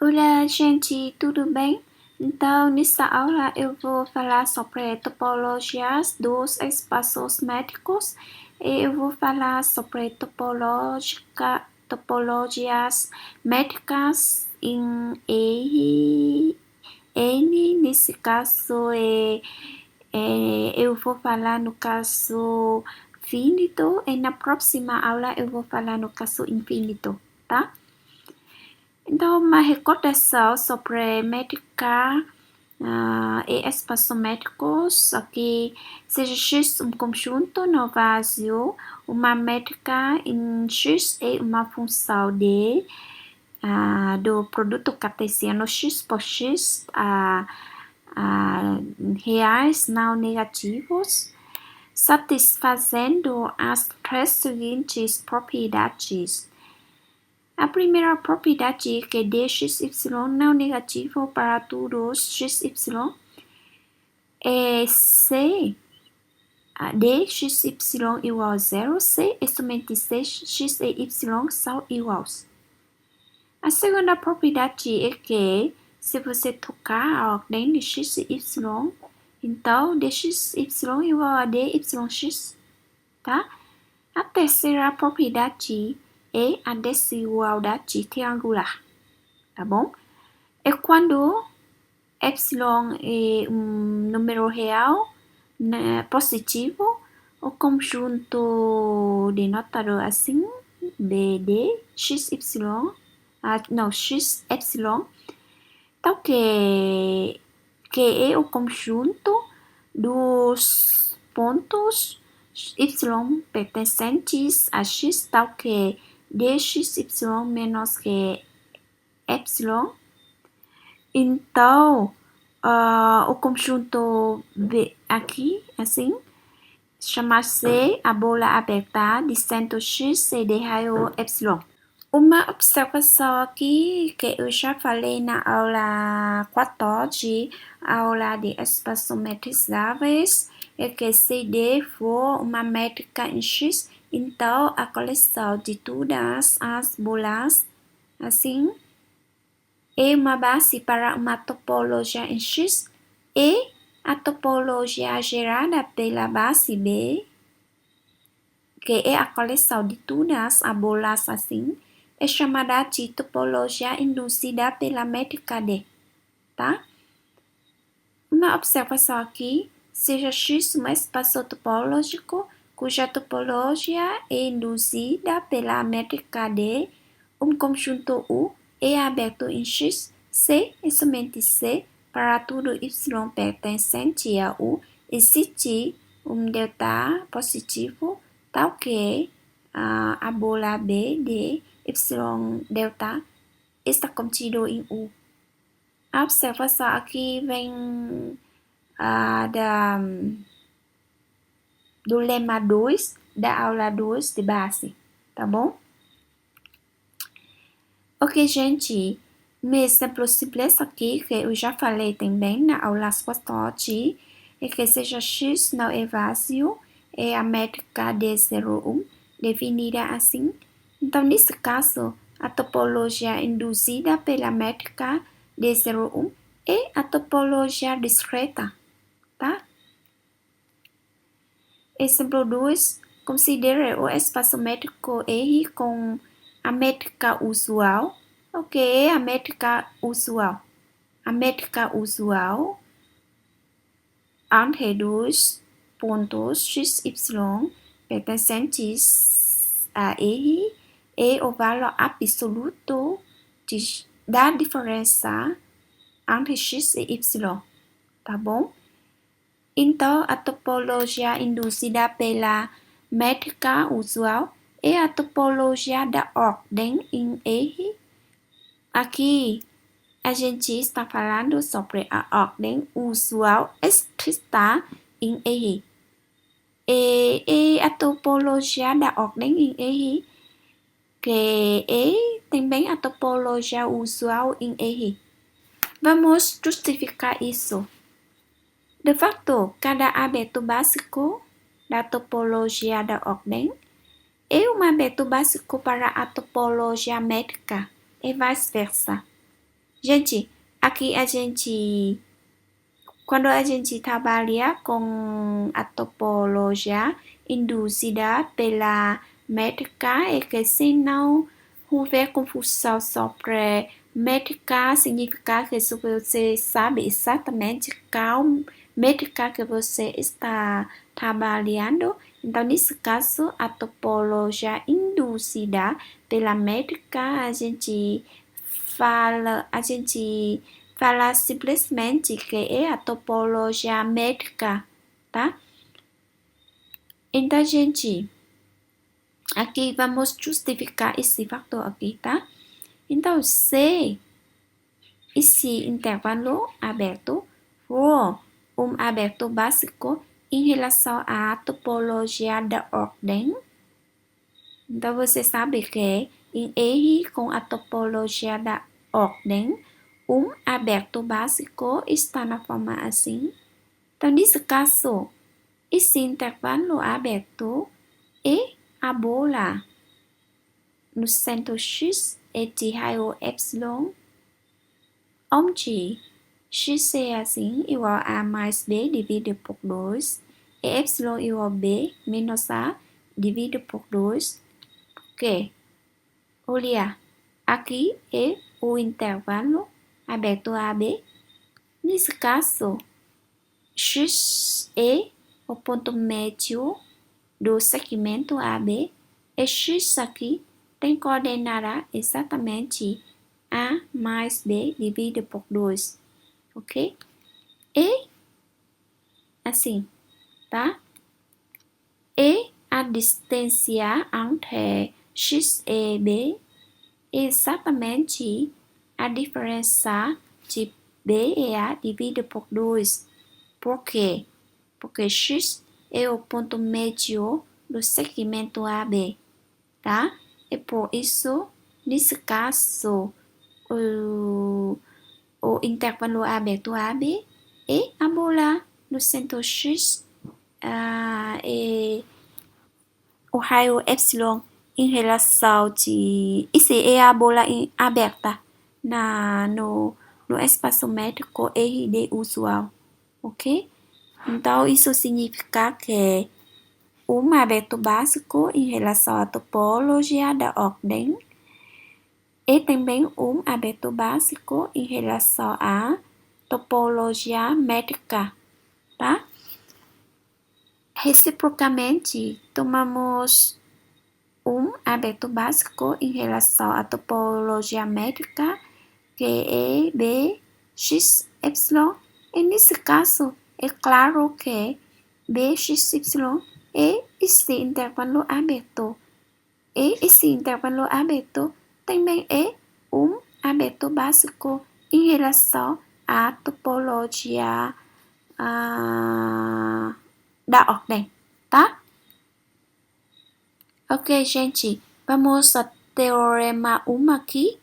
Olá, gente, tudo bem? Então, nessa aula eu vou falar sobre topologias dos espaços métricos e eu vou falar sobre topologias métricas em N, nesse caso eu vou falar no caso finito e na próxima aula eu vou falar no caso infinito, tá? Então, uma recordação sobre métrica e espaços métricos, aqui seja X um conjunto no vazio, uma métrica em X é uma função do produto cartesiano X por X reais não negativos, satisfazendo as três seguintes propriedades. A primeira propriedade é que dxy não negativo para todos xy é se dxy igual a zero, se e somente se x e y são iguais. A segunda propriedade é que se você trocar a ordem de x e y, então dxy igual a dyx, tá? A terceira propriedade é a desigualdade triangular, tá bom? É quando epsilon é um número real positivo, o conjunto denotado assim, BD, XY, X epsilon, então que é o conjunto dos pontos y pertencentes a x, tal que dxy menos que epsilon. Então, o conjunto B aqui, assim, chama-se a bola aberta de centro x e de raio epsilon. Uma observação aqui que eu já falei na aula 14, aula de espaços metrizáveis, é que se D for uma métrica em X, então a coleção de todas as bolas, assim, é uma base para uma topologia em X, e a topologia gerada pela base B, que é a coleção de todas as bolas assim, é chamada de topologia induzida pela métrica D, tá? Uma observação aqui, seja X um espaço topológico cuja topologia é induzida pela métrica D, um conjunto U é aberto em X, C e somente C, para todo Y pertencente a U, existe um delta positivo, tal que a bola B de Y delta está contido em U. A observação aqui vem do lema 2 da aula 2 de base, tá bom? Ok, gente, um exemplo simples aqui que eu já falei também na aula 14 é que seja x não é vazio, é a métrica de 0, 1, definida assim. Então, nesse caso, a topologia induzida pela métrica de 0, 1 é a topologia discreta, tá? Exemplo 2, considere o espaço métrico R com a métrica usual. O que é a métrica usual? A métrica usual entre dois pontos x, y pertencentes a R é o valor absoluto da diferença entre x e y, tá bom? Então, a topologia induzida pela métrica usual é a topologia da ordem em R. Aqui, a gente está falando sobre a ordem usual estrita em R. E a topologia da ordem em R, que é também a topologia usual em R. Vamos justificar isso. De fato, cada aberto básico da topologia da ordem é um aberto básico para a topologia métrica e vice-versa. Gente, aqui a gente, quando a gente trabalha com a topologia induzida pela métrica e que se não houver confusão sobre métrica, significa que você sabe exatamente qual métrica que você está trabalhando. Então, nesse caso, a topologia induzida pela métrica, a gente fala simplesmente que é a topologia métrica, tá? Então, gente, aqui vamos justificar esse fator aqui, tá? Então, se esse intervalo aberto for aberto básico em relação à topologia da ordem, então você sabe que em R com a topologia da ordem, aberto básico está na forma assim. Então, nesse caso, esse intervalo aberto é a bola no centro X é de raio epsilon, onde X é assim, igual a mais B dividido por 2, e epsilon igual B menos A dividido por 2. Ok, olha, aqui é o intervalo aberto AB. Nesse caso, X é o ponto médio do segmento AB. E X aqui tem coordenada exatamente A mais B dividido por 2. Ok? E assim, tá? E a distância entre X e B é exatamente a diferença de B e A dividido por 2. Por quê? Porque X é o ponto médio do segmento AB, tá? E por isso, nesse caso, o intervalo aberto AB é a bola no centro X e o raio epsilon em relação de... Isso é a bola aberta no espaço métrico RD usual, ok? Então, isso significa que aberto básico em relação à topologia da ordem e também aberto básico em relação à topologia métrica, tá? Reciprocamente, tomamos aberto básico em relação à topologia métrica, que é B, X, Y, e nesse caso, é claro que B, X, Y é esse intervalo aberto. E esse intervalo aberto também é aberto básico em relação à topologia da ordem, tá? Ok, gente, vamos ao teorema 1 aqui.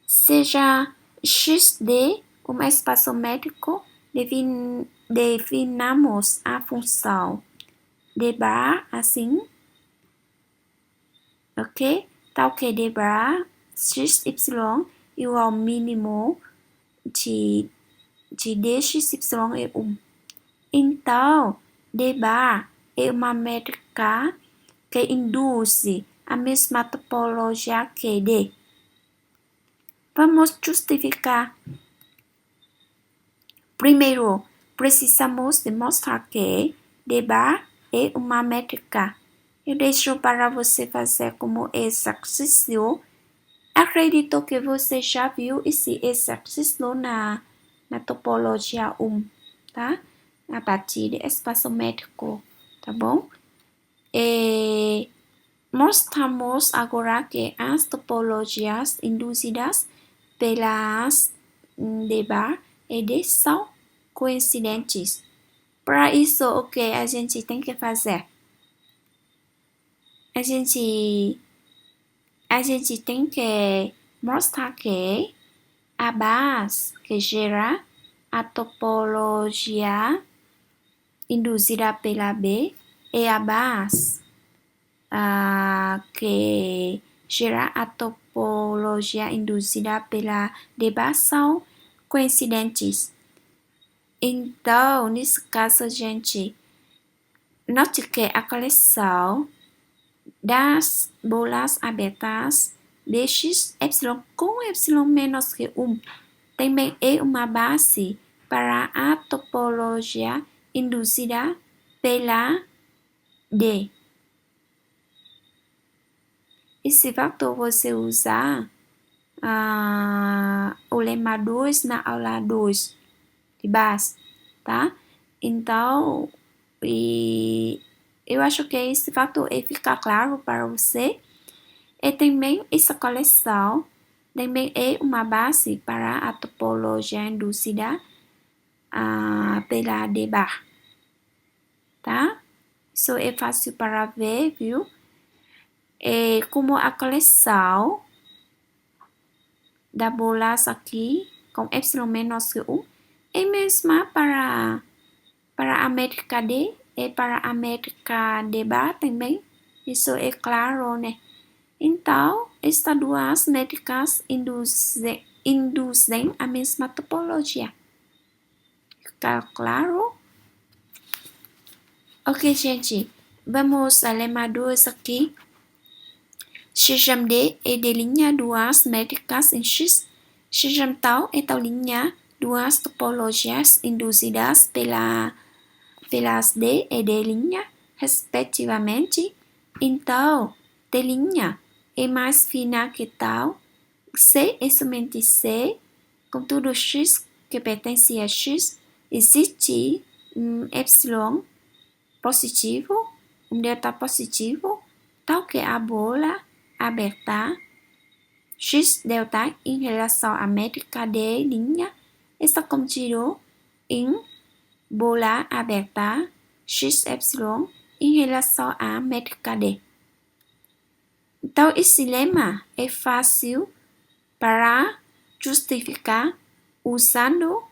Seja XD espaço métrico, definamos a função d bar assim, ok? Tal que d bar x, y igual ao mínimo de dxy é 1. Então, d bar é uma métrica que induz a mesma topologia que D. Vamos justificar. Primeiro, precisamos demonstrar que D bar é uma métrica. Eu deixo para você fazer como exercício. Acredito que você já viu esse exercício na topologia 1, tá? A partir de espaço métrico, tá bom? E mostramos agora que as topologias induzidas pelas D bar e D são coincidentes. Para isso, o que a gente tem que fazer? A gente tem que mostrar que a base que gera a topologia induzida pela B é a base que gera a topologia induzida pela D bar são coincidentes. Então, nesse caso, gente, note que a coleção das bolas abertas dx epsilon com epsilon menos que 1 também é uma base para a topologia induzida pela D. Esse fator você usar o lema 2 na aula 2 de base, tá? Então, eu acho que esse fator fica claro para você. E também essa coleção também é uma base para a topologia induzida pela D bar, tá? Isso é fácil para ver, viu? E como a coleção da bolas aqui com epsilon menos que 1 é mesma para a métrica D e para a métrica D bar também. Isso é claro, né? Então, estas duas métricas induzem a mesma topologia. Fica claro? Ok, gente. Vamos a lema 2 aqui. Sejam D é de linha duas métricas em X. Sejam tal é tal linha duas topologias induzidas pelas D e D linha, respectivamente. Então, D linha é mais fina que tal. C é somente C. Contudo, X que pertence a X, existe epsilon positivo, delta positivo, tal que a bola aberta X delta em relação à métrica D linha está contido em bola aberta X epsilon em relação à métrica D. Então, esse lema é fácil para justificar usando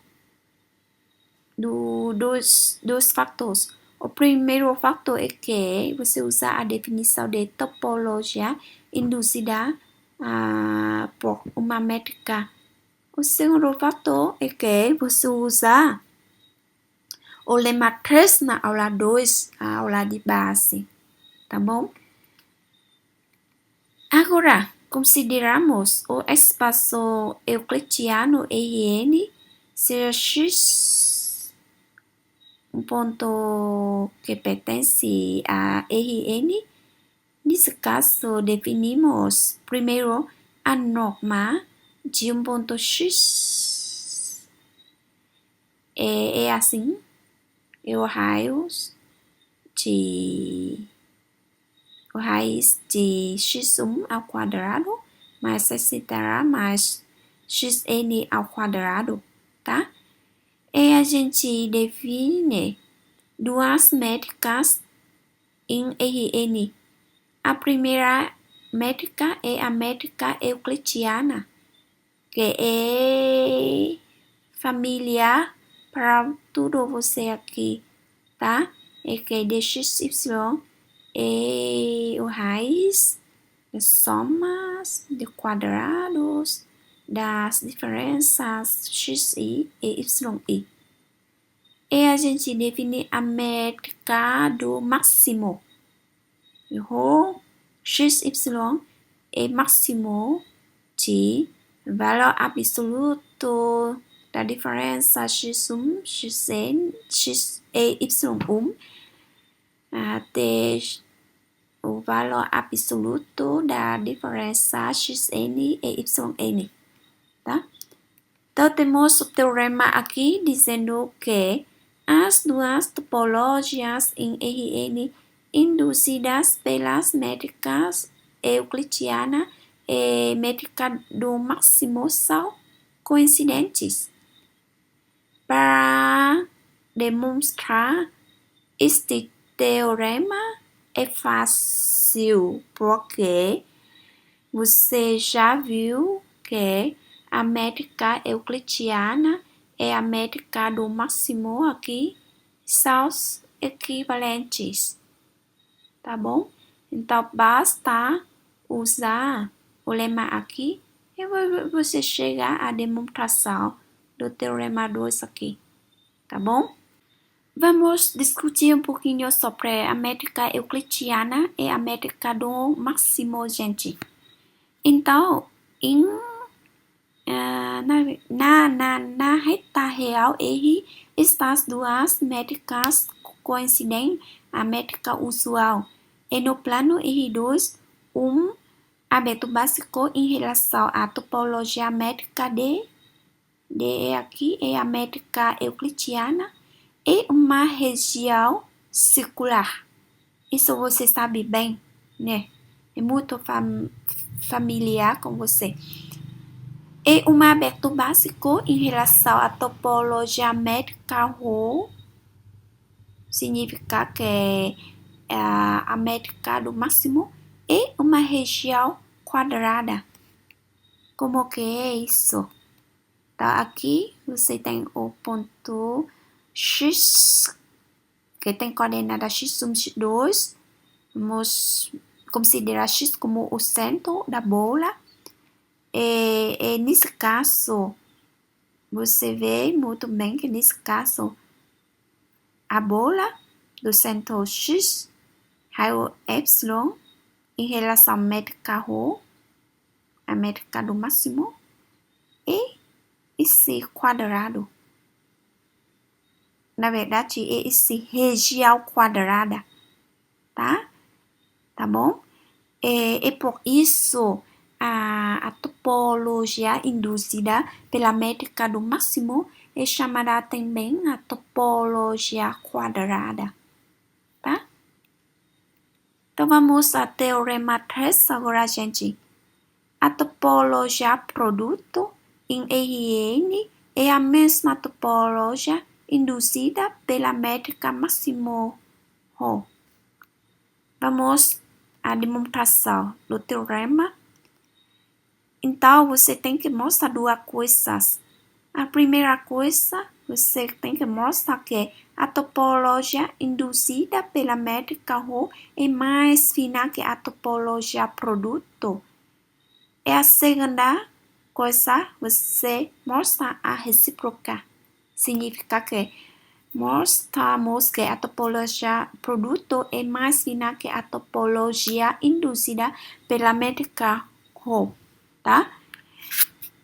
dois fatores. O primeiro fator é que você usa a definição de topologia induzida por uma métrica. O segundo fator é que você usa o lema 3 na aula 2, a aula de base, tá bom? Agora, consideramos o espaço euclidiano RN ser X um ponto que pertence a Rn. Nesse caso, definimos primeiro a norma de um ponto X. É assim, é o raiz de x1 ao quadrado mais etc. mais xn ao quadrado, tá? E a gente define duas métricas em Rn. A primeira métrica é a métrica euclidiana, que é familiar para tudo você aqui, tá? É que dxy é o raiz das somas de quadrados das diferenças xi e yi. E a gente define a métrica do máximo. O xy é máximo de valor absoluto da diferença x1, xn, x e y1 até o valor absoluto da diferença xn e yn, tá? Então, temos o teorema aqui dizendo que as duas topologias em Rn induzidas pelas métricas euclidiana e métrica do máximo são coincidentes. Para demonstrar este teorema é fácil, porque você já viu que a métrica euclidiana e a métrica do máximo aqui são equivalentes, tá bom? Então, basta usar o lema aqui e você chega à demonstração do Teorema 2 aqui, tá bom? Vamos discutir um pouquinho sobre a métrica euclidiana e a métrica do máximo, gente. Então, na reta real, estas duas métricas coincidem a métrica usual. E no plano R2, aberto básico em relação à topologia métrica D aqui é a métrica euclidiana e uma região circular. Isso você sabe bem, né? É muito familiar com você. E um aberto básico em relação à topologia métrica Rho significa que a métrica do máximo é uma região quadrada. Como que é isso? Tá, aqui você tem o ponto X, que tem coordenada x1, x2. Vamos considerar X como o centro da bola. E nesse caso, você vê muito bem que nesse caso, a bola do centro X, raio epsilon, em relação à métrica Rho, a métrica do máximo, e esse quadrado. Na verdade, é esse região quadrada, tá? Tá bom? E por isso, a topologia induzida pela métrica do máximo é chamada também a topologia quadrada, tá? Então, vamos ao teorema 3 agora, gente. A topologia produto em Rn é a mesma topologia induzida pela métrica máximo Rho. Vamos à demonstração do teorema. Então, você tem que mostrar duas coisas. A primeira coisa, você tem que mostrar que a topologia induzida pela métrica Rho é mais fina que a topologia produto. E a segunda coisa, você mostra a recíproca. Significa que mostramos que a topologia produto é mais fina que a topologia induzida pela métrica Rho, tá?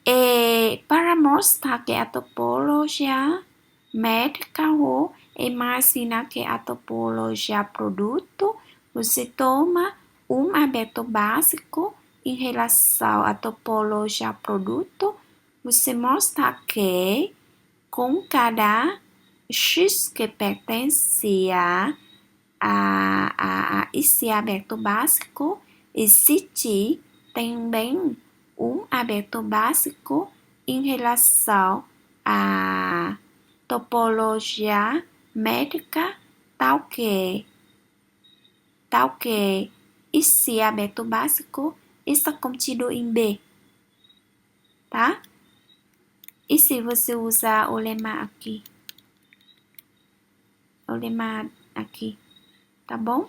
E para mostrar que a topologia métrica Rho é mais fina que a topologia produto, você toma um aberto básico em relação à topologia produto. Você mostra que com cada X que pertence a esse aberto básico, existe também um aberto básico em relação à topologia métrica tal que esse aberto básico está contido em B, tá? E se você usar o lema aqui? O lema aqui, tá bom?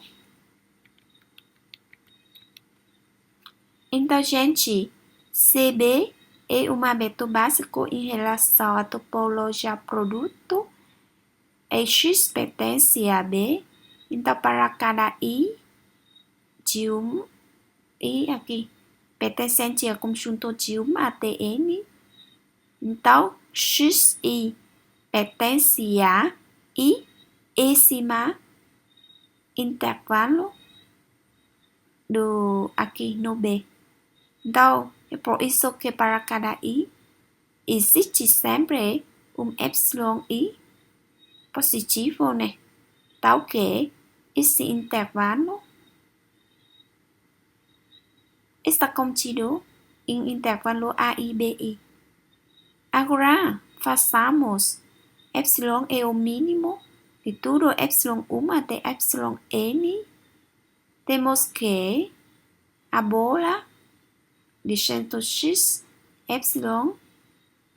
Então, gente, CB é um aberto básico em relação à topologia produto. E X pertence a B. Então, para cada I de I aqui, pertencente ao conjunto de até N. Então, XI pertence a I acima intervalo do aqui no B. Então, é por isso que para cada I existe sempre epsilon I positivo, né? Tal que esse intervalo está contido em intervalo AI BI. Agora, façamos epsilon é o mínimo de tudo epsilon 1 até epsilon n. Temos que a bola de centro X, epsilon,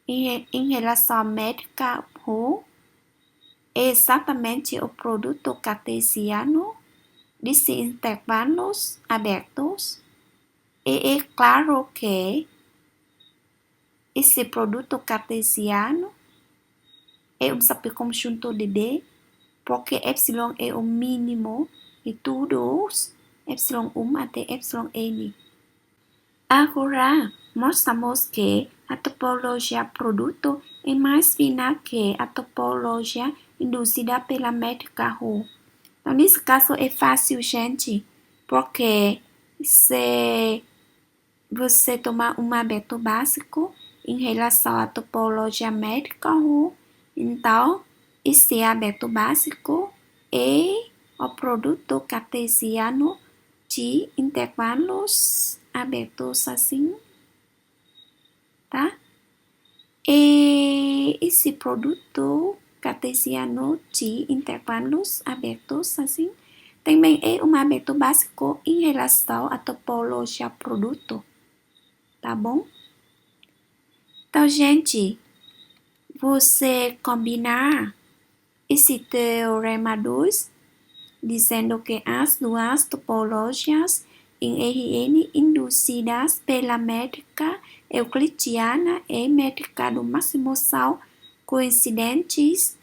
em relação à métrica Rho, é exatamente o produto cartesiano desses intervalos abertos. E é claro que esse produto cartesiano é subconjunto de D, porque epsilon é o mínimo de todos epsilon até epsilon n. Agora, mostramos que a topologia produto é mais fina que a topologia induzida pela métrica Rho. Então, nesse caso é fácil, gente, porque se você tomar um aberto básico em relação à topologia métrica Rho, então esse aberto básico é o produto cartesiano de intervalos abertos assim, tá? E esse produto cartesiano de intervalos abertos assim também é um aberto básico em relação à topologia produto, tá bom? Então, gente, você combinar esse teorema 2 dizendo que as duas topologias em Rn induzidas pela métrica euclidiana e métrica do máximo são coincidentes,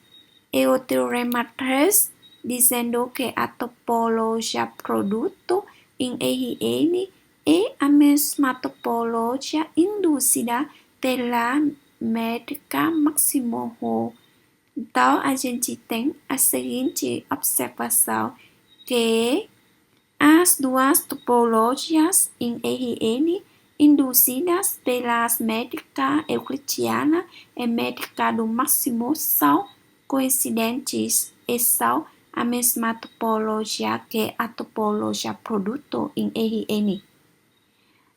e o teorema 3 dizendo que a topologia produto em Rn é a mesma topologia induzida pela métrica máximo Rho. Então, a gente tem a seguinte observação, que as duas topologias em Rn induzidas pelas métricas euclidiana e métrica do máximo são coincidentes e são a mesma topologia que a topologia produto em Rn.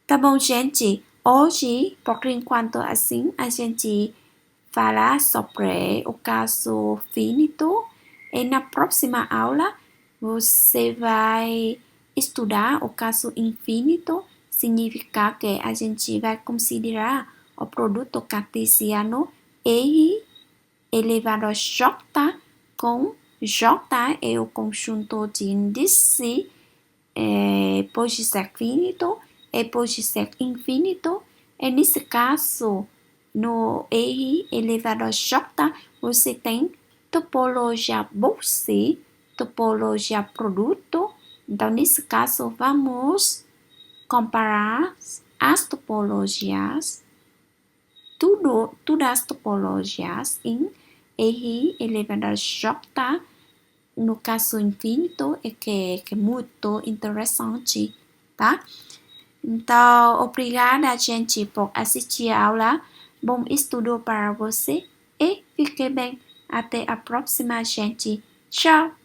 Tá bom, gente? Hoje, por enquanto assim, a gente falar sobre o caso finito, e na próxima aula você vai estudar o caso infinito, significa que a gente vai considerar o produto cartesiano R elevado a J com J é o conjunto de índice pode ser finito e pode ser infinito, e nesse caso no R elevado a J, você tem topologia Bose, topologia produto. Então, nesse caso, vamos comparar as topologias, todas as topologias em R elevado a J, no caso infinito, é que é muito interessante, tá? Então, obrigada, gente, por assistir a aula. Bom estudo para você e fique bem. Até a próxima, gente. Tchau!